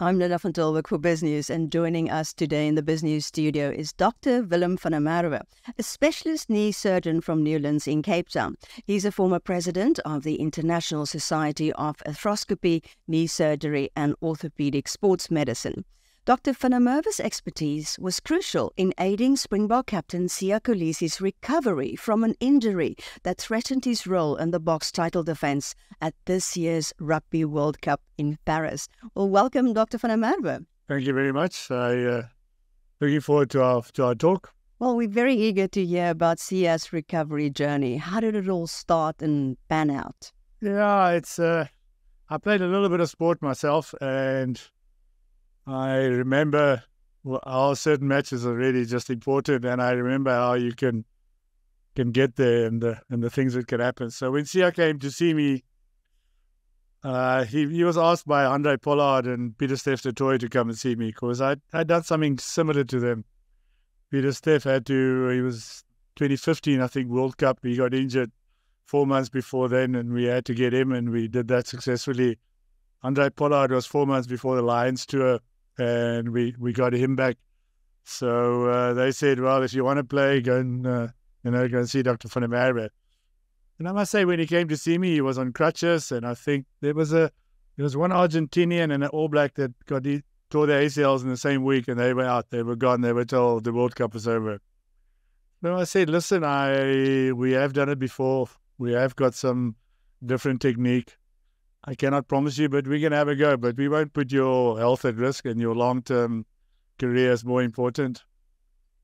I'm Nina van Tilburg for BizNews, and joining us today in the BizNews studio is Dr. Willem van Merwe, a specialist knee surgeon from Newlands in Cape Town. He's a former president of the International Society of Arthroscopy, Knee Surgery and Orthopedic Sports Medicine. Dr. van Merwe's expertise was crucial in aiding Springbok captain Kolisi's recovery from an injury that threatened his role in the box title defence at this year's Rugby World Cup in Paris. Well, welcome, Dr. van Merwe. Thank you very much. Looking forward to our talk. Well, we're very eager to hear about Sia's recovery journey. How did it all start and pan out? Yeah, I played a little bit of sport myself, and I remember how certain matches are really just important, and I remember how you can get there and the things that can happen. So when Sia came to see me, he was asked by Andre Pollard and Peter Steph du Toit to come and see me because I'd done something similar to them. Peter Steph he was 2015, I think, World Cup. He got injured 4 months before then, and we had to get him, and we did that successfully. Andre Pollard was 4 months before the Lions tour, and we got him back. So they said, well, if you want to play, go and see Dr. van Merwe. And I must say, when he came to see me, he was on crutches, and I think there was one Argentinian and an All Black that tore their ACLs in the same week, and they were out, they were gone, they were told the World Cup was over. So I said, listen, we have done it before, we have got some different technique. I cannot promise you, but we can have a go. But we won't put your health at risk, and your long-term career is more important.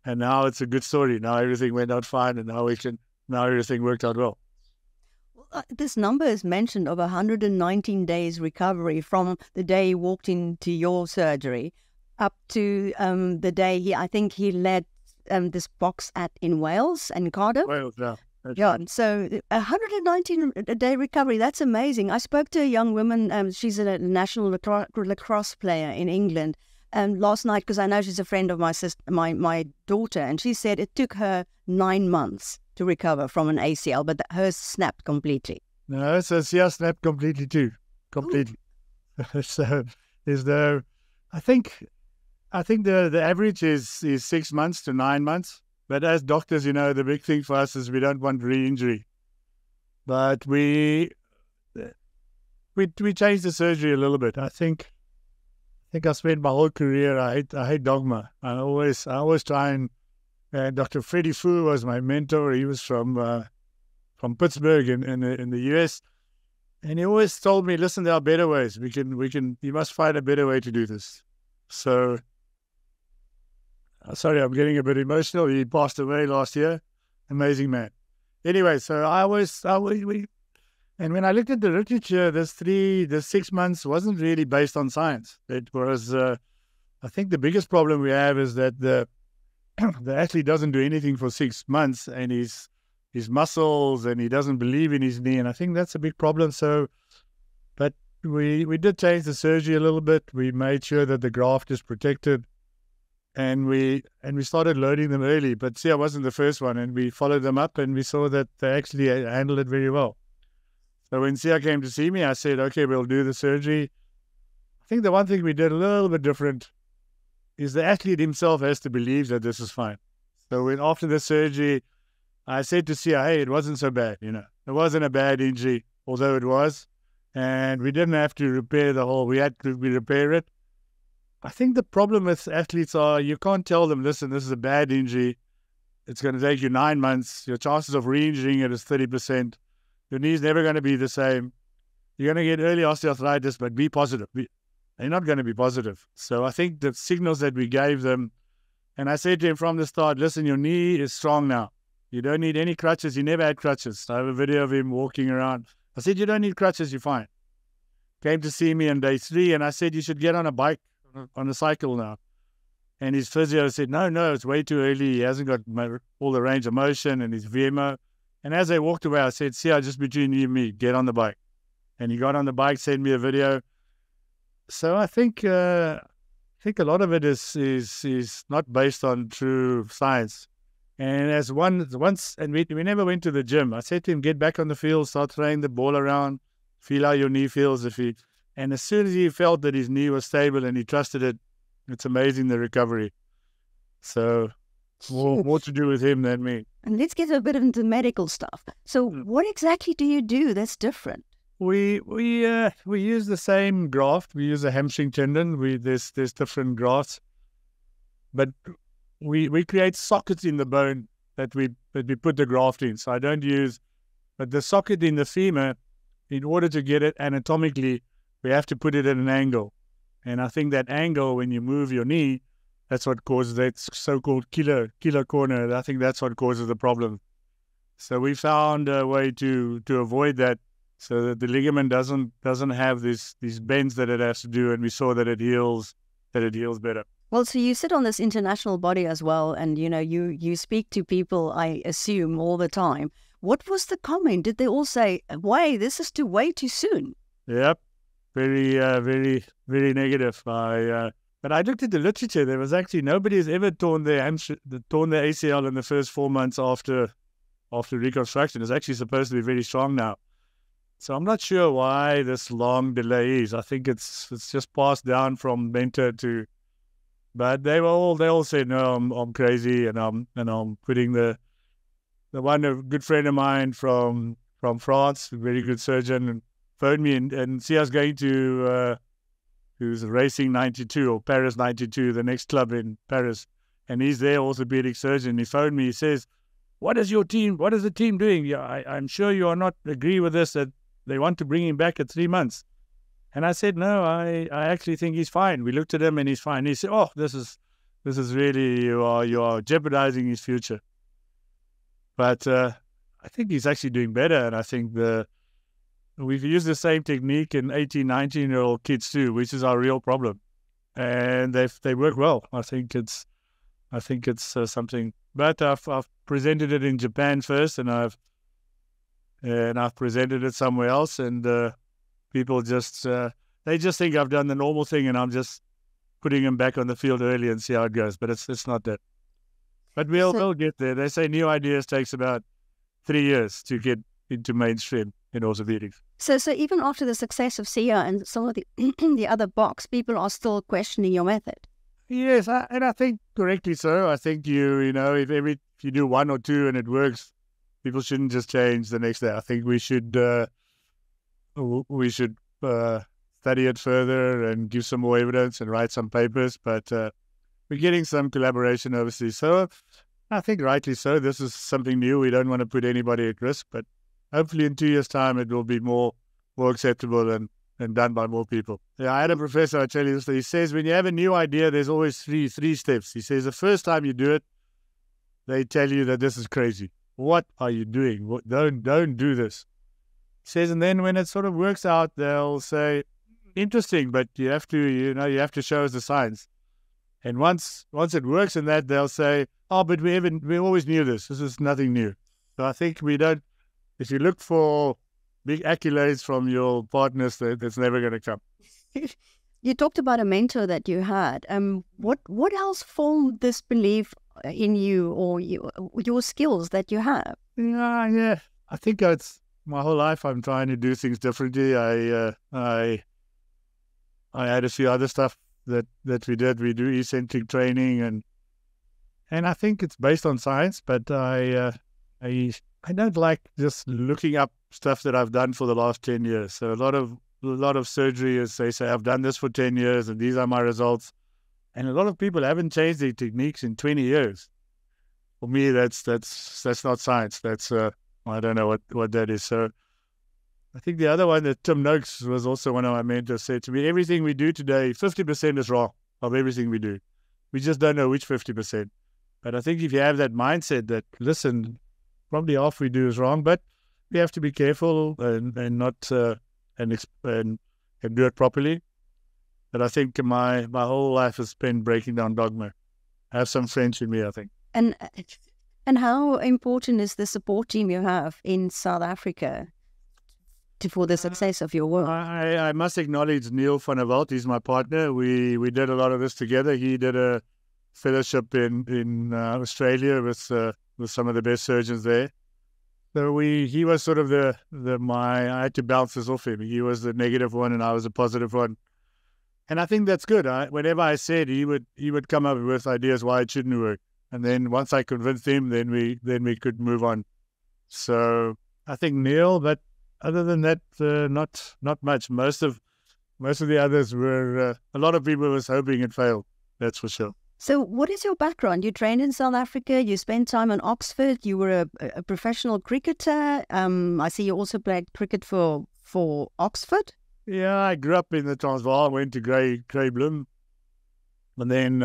And now it's a good story. Now everything went out fine, and now everything worked out well. This number is mentioned of 119 days recovery from the day he walked into your surgery up to the day he led this box in Wales and Cardiff. Wales, yeah. Yeah, so 119-day recovery, that's amazing. I spoke to a young woman, she's a national lacrosse player in England, last night, because I know she's a friend of my daughter, and she said it took her 9 months to recover from an ACL, but hers snapped completely. No, so Sia snapped completely too. Completely. So I think the average is 6 months to 9 months. But as doctors, the big thing for us is we don't want re-injury. But we changed the surgery a little bit. I think I spent my whole career, I hate dogma. I always try and Dr. Freddie Fu was my mentor. He was from Pittsburgh in the US. And he always told me, listen, there are better ways. You must find a better way to do this. So, sorry, I'm getting a bit emotional. He passed away last year. Amazing man. Anyway, so and when I looked at the literature, the 6 months wasn't really based on science. It was, I think the biggest problem we have is that the athlete doesn't do anything for 6 months, and his muscles, and he doesn't believe in his knee. And I think that's a big problem. So, but we did change the surgery a little bit. We made sure that the graft is protected. And we started loading them early, but Sia wasn't the first one, and we followed them up, and we saw that they actually handled it very well. So when Sia came to see me, I said, okay, we'll do the surgery. I think the one thing we did a little bit different is the athlete himself has to believe that this is fine. So after the surgery, I said to Sia, hey, it wasn't so bad, It wasn't a bad injury, although it was, and we didn't have to repair we had to repair it. I think the problem with athletes are you can't tell them, listen, this is a bad injury. It's going to take you 9 months. Your chances of re-injuring it is 30%. Your knee's never going to be the same. You're going to get early osteoarthritis, but be positive. They're not going to be positive. So I think the signals that we gave them, and I said to him from the start, listen, your knee is strong now. You don't need any crutches. He never had crutches. I have a video of him walking around. I said, you don't need crutches. You're fine. Came to see me on day 3, and I said, you should get on a bike, on a cycle now. And his physio said, no, it's way too early. He hasn't got all the range of motion and his VMO. And as they walked away, I said, Sia, just between you and me, get on the bike. And he got on the bike, sent me a video. So I think a lot of it is not based on true science. And as once, and we never went to the gym. I said to him, get back on the field, start throwing the ball around, feel how your knee feels. If And as soon as he felt that his knee was stable and he trusted it, it's amazing the recovery. So more to do with him than me. And let's get a bit into medical stuff. So what exactly do you do that's different? We use the same graft. We use a hamstring tendon. There's different grafts, but we create sockets in the bone that we put the graft in. So I don't use, but the socket in the femur, in order to get it anatomically, we have to put it at an angle. And I think that angle, when you move your knee, that's what causes that so-called killer corner. I think that's what causes the problem. So we found a way to avoid that, so that the ligament doesn't have these bends that it has to do, and we saw that it heals better. Well, so you sit on this international body as well, and you speak to people, I assume, all the time. What was the comment? Did they all say, "Way, this is way too soon"? Yep, very negative. But I looked at the literature. There was actually nobody has ever torn their ACL in the first 4 months after reconstruction. It's actually supposed to be very strong now. So I'm not sure why this long delay is. I think it's just passed down from mentor to. But they all said, no, I'm crazy, and I'm putting the one, a good friend of mine from France, a very good surgeon, and phoned me and see us going to who's racing 92 or Paris 92, the next club in Paris, and he's their orthopedic surgeon. He phoned me. He says, what is the team doing? Yeah, I'm sure you are not agree with this, that they want to bring him back at 3 months. And I said, no, I actually think he's fine. We looked at him and he's fine. He said, oh, this is really, you are jeopardizing his future. But I think he's actually doing better. And I think we've used the same technique in 18, 19-year-old kids too, which is our real problem. And they work well. I think it's something. But I've presented it in Japan first, and I've presented it somewhere else, and people they just think I've done the normal thing, and I'm just putting them back on the field early and see how it goes. But it's not that. But we'll get there. They say new ideas takes about 3 years to get into mainstream in orthopedics. So even after the success of SIA and some of the the other box, people are still questioning your method. Yes, and I think correctly so. I think if you do one or two and it works, people shouldn't just change the next day. I think we should study it further and give some more evidence and write some papers. But we're getting some collaboration overseas, so I think rightly so. This is something new. We don't want to put anybody at risk, but hopefully in 2 years' time it will be more acceptable and done by more people. Yeah, I had a professor, I tell you this, he says when you have a new idea, there's always three steps. He says the first time you do it, they tell you that this is crazy. What are you doing? Don't do this. He says, and then when it sort of works out, they'll say, interesting, but you have to show us the science. And once it works in that, they'll say, oh, but we always knew this. This is nothing new. So I think if you look for big accolades from your partners, that's never going to come. You talked about a mentor that you had. What else formed this belief in you, or your skills that you have? Yeah. I think it's my whole life I'm trying to do things differently. I had a few other stuff that we did. We do eccentric training, and I think it's based on science, but I don't like just looking up stuff that I've done for the last 10 years. So a lot of surgery is, they say, I've done this for 10 years and these are my results. And a lot of people haven't changed their techniques in 20 years. For me, that's not science. That's, I don't know what that is. So I think the other one that Tim Noakes was also one of my mentors said to me, everything we do today, 50% is wrong of everything we do. We just don't know which 50%. But I think if you have that mindset that, listen, probably half we do is wrong, but we have to be careful and not and do it properly. But I think my whole life is spent breaking down dogma. I have some French in me, I think. And how important is the support team you have in South Africa for the success of your work? I must acknowledge Neil van der Walt. He's my partner. We did a lot of this together. He did a fellowship in Australia with some of the best surgeons there. So he was sort of I had to bounce this off him. He was the negative one and I was the positive one. And I think that's good. Whenever I said, he would come up with ideas why it shouldn't work. And then once I convinced him, then we could move on. So I think Neil, but other than that, not much. Most of the others were, a lot of people was hoping it failed. That's for sure. So what is your background? You trained in South Africa, you spent time in Oxford, you were a professional cricketer. I see you also played cricket for Oxford. Yeah, I grew up in the Transvaal, went to Grey Bloem, and then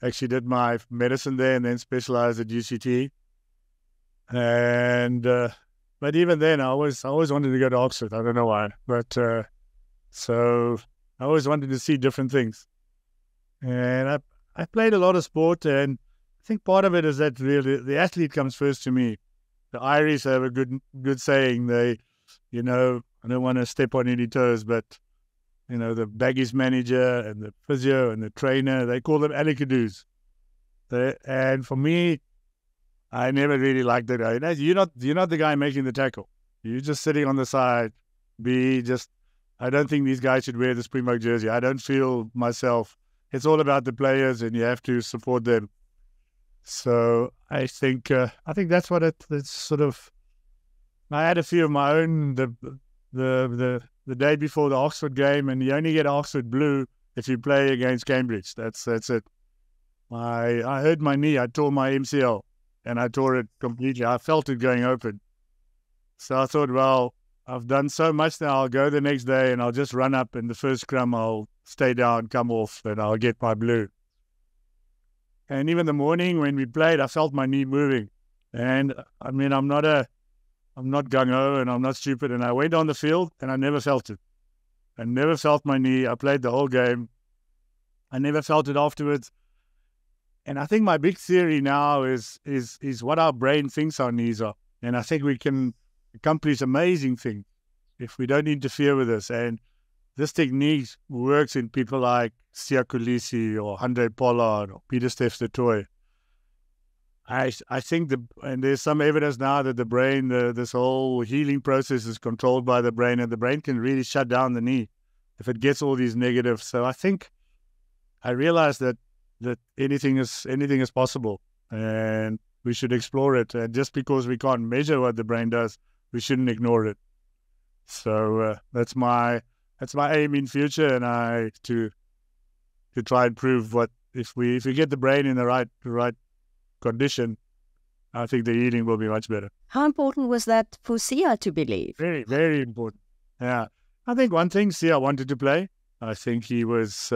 actually did my medicine there and then specialized at UCT. And but even then, I always wanted to go to Oxford. I don't know why, but so I always wanted to see different things. And I played a lot of sport, and I think part of it is that really the athlete comes first to me. The Irish have a good saying. They, I don't want to step on any toes, but the baggage manager and the physio and the trainer, they call them allicadoos. And for me, I never really liked that guy. You're not the guy making the tackle. You're just sitting on the side. I don't think these guys should wear the Springbok jersey. I don't feel myself. It's all about the players, and you have to support them. So I think that's what it's sort of. I had a few of my own the day before the Oxford game, and you only get Oxford blue if you play against Cambridge. That's it. I hurt my knee. I tore my MCL, and I tore it completely. I felt it going open. So I thought, well, I've done so much now. I'll go the next day and I'll just run up in the first scrum. I'll stay down, come off, and I'll get my blue. And even the morning when we played, I felt my knee moving. And I mean, I'm not gung-ho and I'm not stupid. And I went on the field and I never felt it. I never felt my knee. I played the whole game. I never felt it afterwards. And I think my big theory now is what our brain thinks our knees are. And I think we can accomplish amazing things if we don't interfere with this. And this technique works in people like Kolisi or Andre Pollard or Pieter-Steph du Toit. I think and there's some evidence now that the brain, this whole healing process is controlled by the brain, and the brain can really shut down the knee if it gets all these negatives. So I think I realized that anything is possible, and we should explore it. And just because we can't measure what the brain does, we shouldn't ignore it. So that's my aim in future, and to try and prove what if we get the brain in the right condition, I think the eating will be much better. How important was that for Sia to believe? Very, very important. Yeah, I think one thing, Sia wanted to play. I think he was.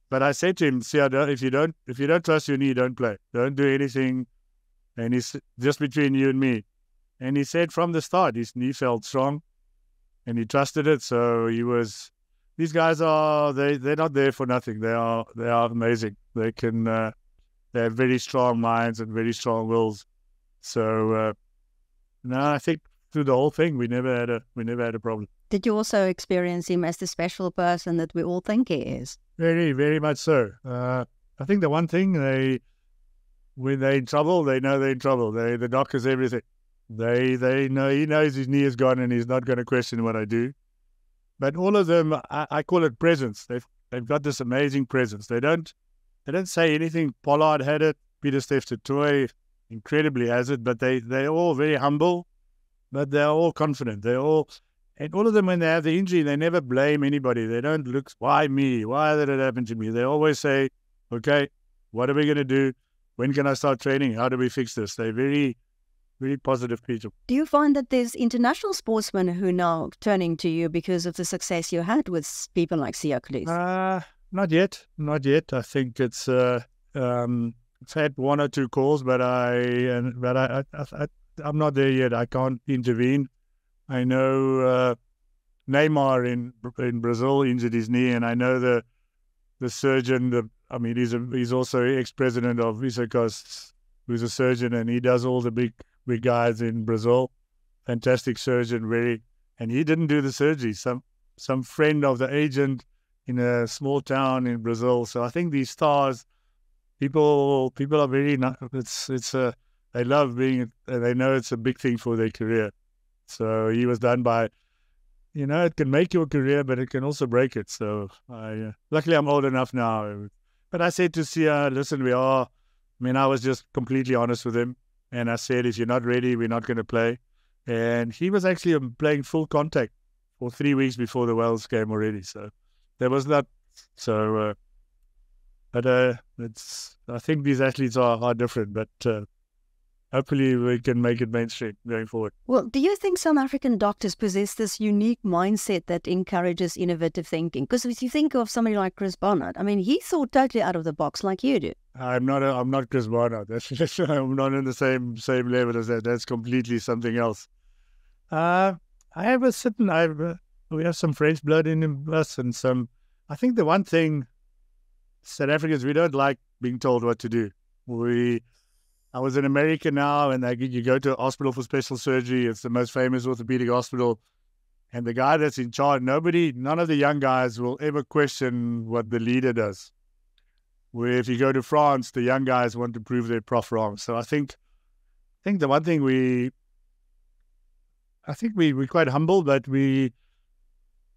But I said to him, Sia, if you don't trust your knee, don't play. Don't do anything. And he's just between you and me. And he said from the start, his knee felt strong, and he trusted it. So he was. These guys they're not there for nothing. They are amazing. They can. They have very strong minds and very strong wills. So no, I think through the whole thing, we never had a problem. Did you also experience him as the special person that we all think he is? Very, very much so. I think the one thing when they're in trouble, they know they're in trouble. The doctors, everything. They know he knows his knee is gone and he's not going to question what I do. But all of them, I call it presence. They've got this amazing presence. They don't say anything. Pollard had it. Pieter-Steph du Toit incredibly has it. But they're all very humble. But they're all confident. And all of them, when they have the injury, they never blame anybody. They don't look, why me? Why did it happen to me? They always say, okay, what are we going to do? When can I start training? How do we fix this? They're very, very positive people. Do you find that there's international sportsmen who are now turning to you because of the success you had with people like Sia Kolisi? Not yet. I think it's had one or two calls, but I'm not there yet. I can't intervene. I know Neymar in Brazil injured his knee, and I know the surgeon. He's also ex-president of Visacos, who's a surgeon, and he does all the big guys in Brazil. Fantastic surgeon, and he didn't do the surgery. Some friend of the agent in a small town in Brazil. So I think these stars, people are very. they love being, they know it's a big thing for their career. So he was done by, it can make your career, but it can also break it. So luckily I'm old enough now. But I said to Sia, listen, I was just completely honest with him. And I said, if you're not ready, we're not going to play. And he was actually playing full contact for 3 weeks before the Wales game already. So there was that. So, I think these athletes are different, but hopefully we can make it mainstream going forward. Well, do you think South African doctors possess this unique mindset that encourages innovative thinking? Because if you think of somebody like Chris Barnard, he thought totally out of the box like you do. I'm not Chris Barnard. I'm not in the same level as that. That's completely something else. We have some French blood in us and some. I think the one thing, South Africans, we don't like being told what to do. I was in America now, and you go to a hospital for special surgery. It's the most famous orthopedic hospital. And the guy that's in charge, none of the young guys will ever question what the leader does. Where if you go to France, the young guys want to prove their prof wrong. So I think the one thing we're quite humble, but we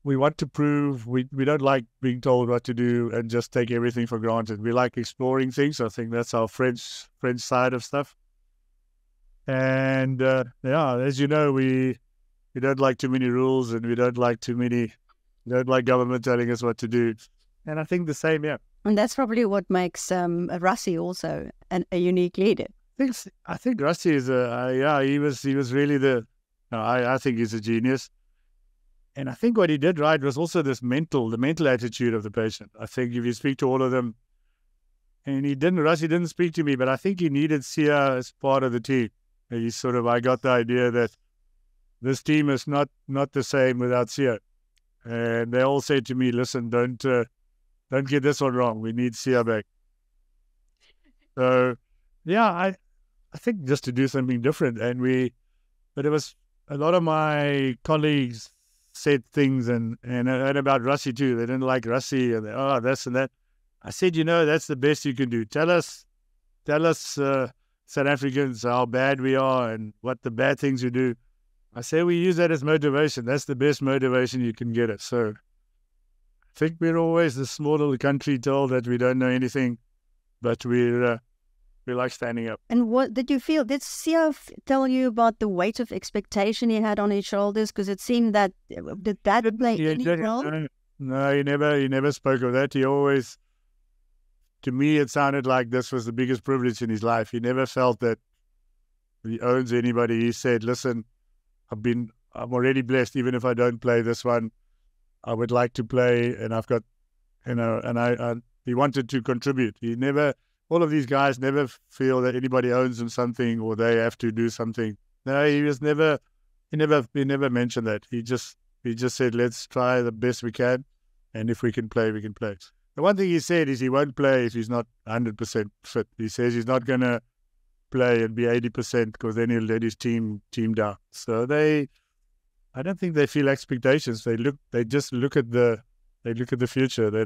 want to prove we don't like being told what to do and just take everything for granted. We like exploring things. I think that's our French side of stuff. And as you know, we don't like too many rules, and we don't like government telling us what to do. And I think the same, yeah. And that's probably what makes Rassie also a unique leader. I think Rassie is he was really I think he's a genius. And I think what he did right was also the mental attitude of the patient. I think if you speak to all of them, and Rassie didn't speak to me, but I think he needed Sia as part of the team. I got the idea that this team is not the same without Sia. And they all said to me, listen, don't get this one wrong. We need Sia back. So, I think just to do something different. But it was a lot of my colleagues said things and about Rassie too. They didn't like Rassie and this and that. I said, that's the best you can do. Tell us South Africans how bad we are and what the bad things we do. I say we use that as motivation. That's the best motivation you can get it. So I think we're always this small little country told that we don't know anything, but we like standing up. And what did you feel? Did Sia tell you about the weight of expectation he had on his shoulders? Because it seemed that did that play any role? No, he never spoke of that. He always, to me, it sounded like this was the biggest privilege in his life. He never felt that he owns anybody. He said, "Listen, I'm already blessed. Even if I don't play this one, I would like to play, and I've got, and he wanted to contribute. All of these guys never feel that anybody owes them something or they have to do something. No, he never mentioned that. He just said, let's try the best we can, and if we can play, we can play. The one thing he said is he won't play if he's not 100% fit. He says he's not going to play and be 80% because then he'll let his team down. So I don't think they feel expectations. They just look at the future. They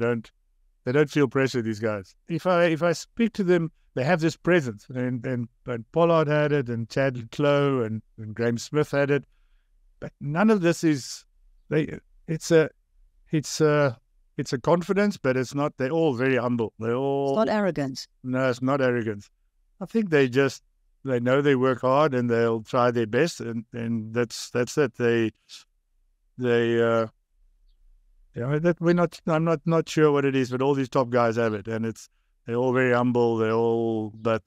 don't feel pressure, these guys. If I speak to them, they have this presence. And Pollard had it, and Chad Clough and Graham Smith had it. But none of this is. It's a confidence, but it's not. They're all very humble. It's not arrogance. No, it's not arrogance. I think they know they work hard and they'll try their best, and that's it. I'm not sure what it is, but all these top guys have it, and they're all very humble. But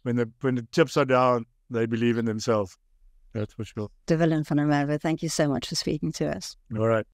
when the chips are down, they believe in themselves. That's for sure. Willem van der Merwe, thank you so much for speaking to us. All right.